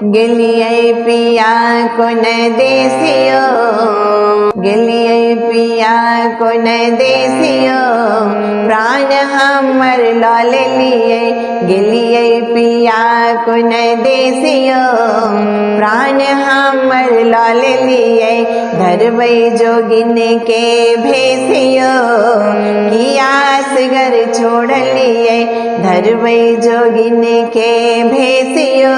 गेलिए पिया को न देसियो, गेलिए पिया को न देसियो, प्राण हमर लॉल लिए। गेलिए पिया को न देसियो, प्राण हमर लॉल लिए। धरबै जोगिन के भेसियो, किया असगर छोड़ लिए। धरबै जोगिन के भेसियो,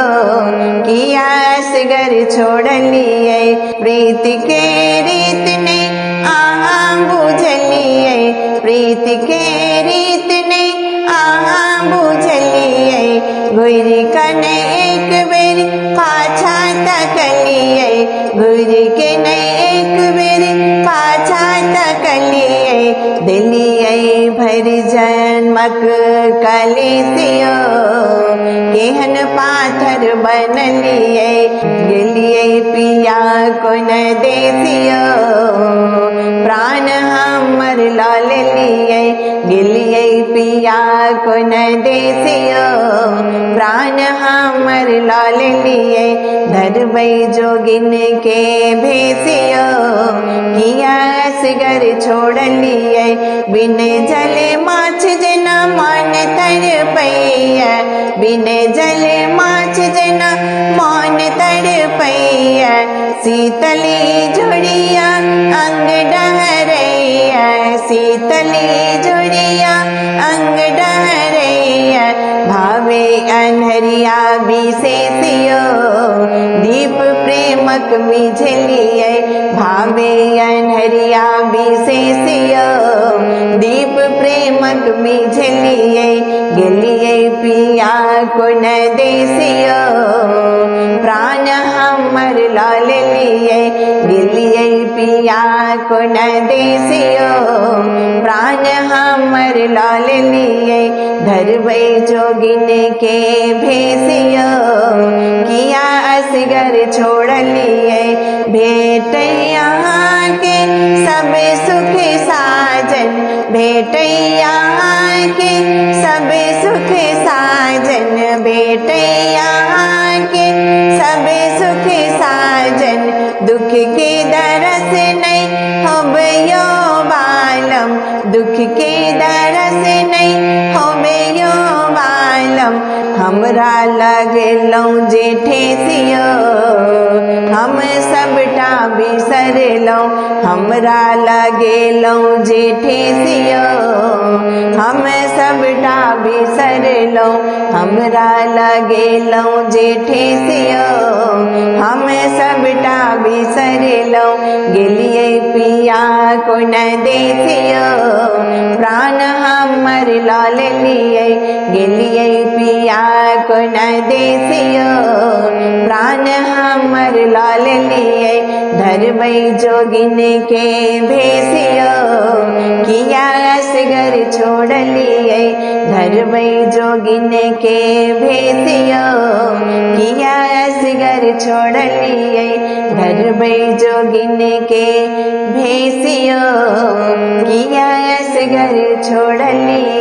किया असगर छोड़ लिए। प्रीति के रीत ने आहा बुझलिए, प्रीति के रीत ने आहा बुझलिए। घुरि कन एक बेर पाछा तकलिए, घुरि के न एक बेर पाछा तकलिए। दिलिए भर जन्मक कलेसियो, केहन पाथर बनलिए। गेलिए पिया को न देसियो, प्राण हमर लॉल लिए। गेलिए पिया को न देसियो, प्राण हमर लॉल लिए। धरबै जोगिन के भेसियो, किया असगर छोड़ लिए। बिन जल माछ जना मन तड़पैया, बिन जल माछ जना मन तड़पैया। शीतली जोड़िया अंग डहरैया, शीतली जोड़िया अंग डहरैया। भावे अन्हरिया विशेषियो, दीप प्रेमक मिझलिए। भावे अन्हरिया विशेषियो, दीप प्रेमक मिझलिए। गेलिए पिया को न देसियो, प्राण हमर लॉल लिए। गेलिए पिया को न देसियो, प्राण हमर लॉल लिए। धरबै जोगिन के भेसियो, किया असगर छोड़ लिए। भेटैया के सब सुख साजन, भेटैया के सब सुख साजन। भेटैया के सब सुख साजन, दुख के दरस नहीं होबयो बालम। दुख के दरस नहीं होबयो बालम। हमरा लगलौं जे ठेसियो, हम सबटा बिसरलौं। हमरा लगलौं जे ठेसियो, हम सबटा बिसरलौं। हमरा लगलौं जे ठेसियो, हम सबटा बिसरलौं। गेलिए पिया को न देसियो, प्राण हमर लॉल लिए। गेलिए पिया को न देसियो, प्राण हमर लॉल लिए। धरबै जोगिन के भेसियो, किया असगर छोड़ लिए। धरबै जोगिन के भेसियो, किया असगर छोड़ लिए। धरबै जोगिन के भेसियो, किया असगर छोड़ लिए।